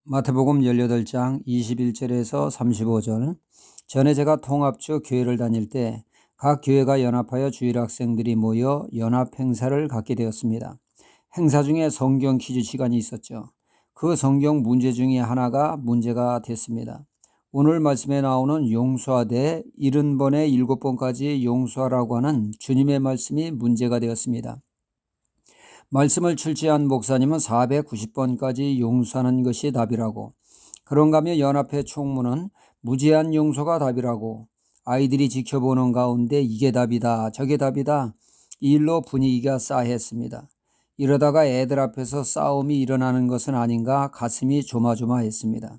마태복음 18장 21절에서 35절. 전에 제가 통합주 교회를 다닐 때 각 교회가 연합하여 주일 학생들이 모여 연합 행사를 갖게 되었습니다. 행사 중에 성경 퀴즈 시간이 있었죠. 그 성경 문제 중에 하나가 문제가 됐습니다. 오늘 말씀에 나오는 용서하되 70번에 7번까지 용서하라고 하는 주님의 말씀이 문제가 되었습니다. 말씀을 출제한 목사님은 490번까지 용서하는 것이 답이라고, 그런가 하면 연합회 총무는 무제한 용서가 답이라고, 아이들이 지켜보는 가운데 이게 답이다 저게 답이다, 이 일로 분위기가 싸했습니다. 이러다가 애들 앞에서 싸움이 일어나는 것은 아닌가 가슴이 조마조마했습니다.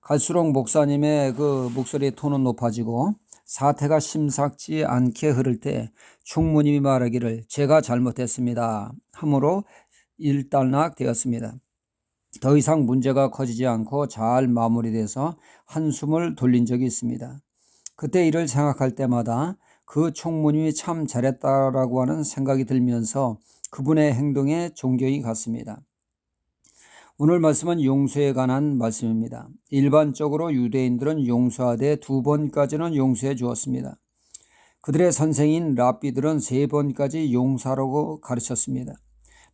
갈수록 목사님의 그 목소리의 톤은 높아지고 사태가 심상치 않게 흐를 때 총무님이 말하기를 제가 잘못했습니다 하므로 일단락되었습니다. 더 이상 문제가 커지지 않고 잘 마무리돼서 한숨을 돌린 적이 있습니다. 그때 이를 생각할 때마다 그 총무님이 참 잘했다라고 하는 생각이 들면서 그분의 행동에 존경이 갔습니다. 오늘 말씀은 용서에 관한 말씀입니다. 일반적으로 유대인들은 용서하되 2번까지는 용서해 주었습니다. 그들의 선생인 랍비들은 3번까지 용서하라고 가르쳤습니다.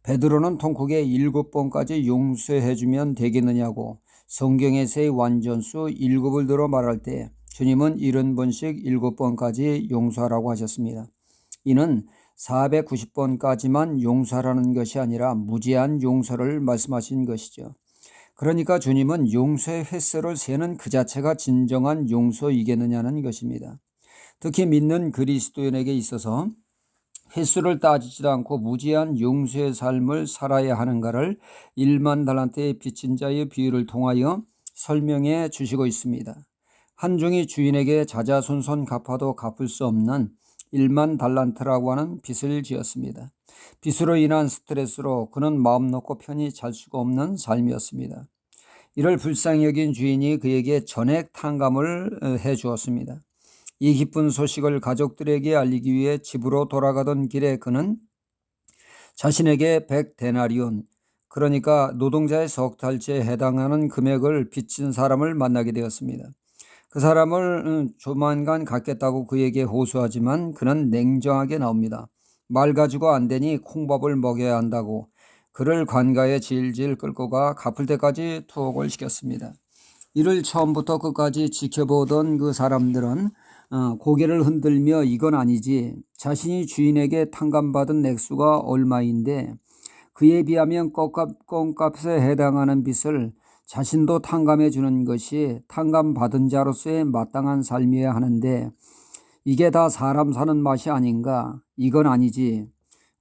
베드로는 통곡에 7번까지 용서해 주면 되겠느냐고 성경에서의 완전수 7을 들어 말할 때 주님은 70번씩 7번까지 용서하라고 하셨습니다. 이는 490번까지만 용서하라는 것이 아니라 무제한 용서를 말씀하신 것이죠. 그러니까 주님은 용서의 횟수를 세는 그 자체가 진정한 용서이겠느냐는 것입니다. 특히 믿는 그리스도인에게 있어서 횟수를 따지지도 않고 무제한 용서의 삶을 살아야 하는가를 1만 달란트에 빚진 자의 비유를 통하여 설명해 주시고 있습니다. 한 종이 주인에게 자자손손 갚아도 갚을 수 없는 1만 달란트라고 하는 빚을 지었습니다. 빚으로 인한 스트레스로 그는 마음 놓고 편히 잘 수가 없는 삶이었습니다. 이를 불쌍히 여긴 주인이 그에게 전액 탕감을 해 주었습니다. 이 기쁜 소식을 가족들에게 알리기 위해 집으로 돌아가던 길에 그는 자신에게 100데나리온, 그러니까 노동자의 석 달치에 해당하는 금액을 빚진 사람을 만나게 되었습니다. 그 사람을 조만간 갚겠다고 그에게 호소하지만 그는 냉정하게 나옵니다. 말 가지고 안 되니 콩밥을 먹여야 한다고 그를 관가에 질질 끌고 가 갚을 때까지 투옥을 시켰습니다. 이를 처음부터 끝까지 지켜보던 그 사람들은 고개를 흔들며 이건 아니지, 자신이 주인에게 탕감받은 액수가 얼마인데 그에 비하면 껌값에 해당하는 빚을 자신도 탕감해 주는 것이 탕감받은 자로서의 마땅한 삶이어야 하는데 이게 다 사람 사는 맛이 아닌가, 이건 아니지,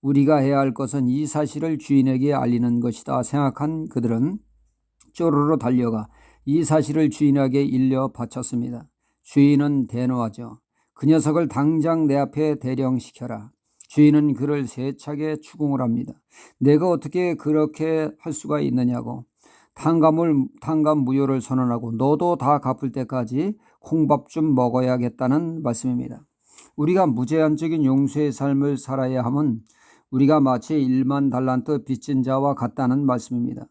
우리가 해야 할 것은 이 사실을 주인에게 알리는 것이다 생각한 그들은 쪼르르 달려가 이 사실을 주인에게 일러 바쳤습니다. 주인은 대노하죠. 그 녀석을 당장 내 앞에 대령시켜라. 주인은 그를 세차게 추궁을 합니다. 내가 어떻게 그렇게 할 수가 있느냐고. 탕감 무효를 선언하고 너도 다 갚을 때까지 콩밥 좀 먹어야겠다는 말씀입니다. 우리가 무제한적인 용서의 삶을 살아야 함은 우리가 마치 1만 달란트 빚진 자와 같다는 말씀입니다.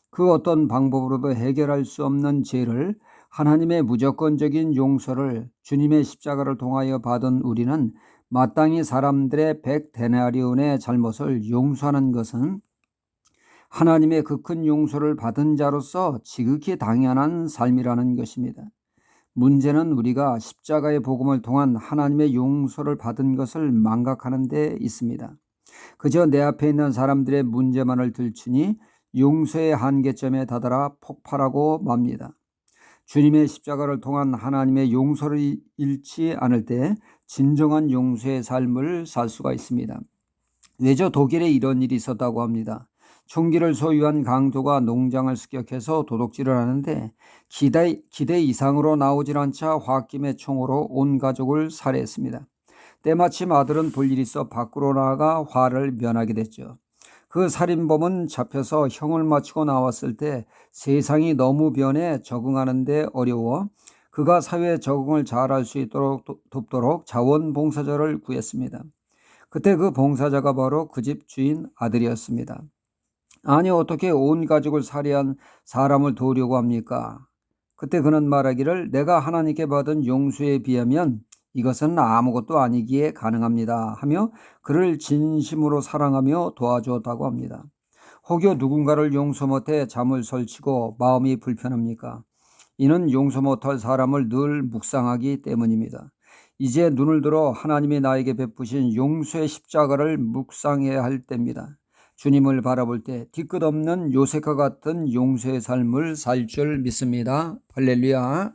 그 어떤 방법으로도 해결할 수 없는 죄를 하나님의 무조건적인 용서를 주님의 십자가를 통하여 받은 우리는 마땅히 사람들의 100데나리온의 잘못을 용서하는 것은 하나님의 그 큰 용서를 받은 자로서 지극히 당연한 삶이라는 것입니다. 문제는 우리가 십자가의 복음을 통한 하나님의 용서를 받은 것을 망각하는 데 있습니다. 그저 내 앞에 있는 사람들의 문제만을 들추니 용서의 한계점에 다다라 폭발하고 맙니다. 주님의 십자가를 통한 하나님의 용서를 잃지 않을 때 진정한 용서의 삶을 살 수가 있습니다. 외저 독일에 이런 일이 있었다고 합니다. 총기를 소유한 강도가 농장을 습격해서 도둑질을 하는데 기대 이상으로 나오질 않자 홧김에 총으로 온 가족을 살해했습니다. 때마침 아들은 볼 일이 있어 밖으로 나가 화를 면하게 됐죠. 그 살인범은 잡혀서 형을 마치고 나왔을 때 세상이 너무 변해 적응하는 데 어려워 그가 사회에 적응을 잘할 수 있도록 돕도록 자원봉사자를 구했습니다. 그때 그 봉사자가 바로 그 집 주인 아들이었습니다. 아니 어떻게 온 가족을 살해한 사람을 도우려고 합니까? 그때 그는 말하기를 내가 하나님께 받은 용서에 비하면 이것은 아무것도 아니기에 가능합니다 하며 그를 진심으로 사랑하며 도와주었다고 합니다. 혹여 누군가를 용서 못해 잠을 설치고 마음이 불편합니까? 이는 용서 못할 사람을 늘 묵상하기 때문입니다. 이제 눈을 들어 하나님이 나에게 베푸신 용서의 십자가를 묵상해야 할 때입니다. 주님을 바라볼 때 뒤끝없는 요셉과 같은 용서의 삶을 살 줄 믿습니다. 할렐루야.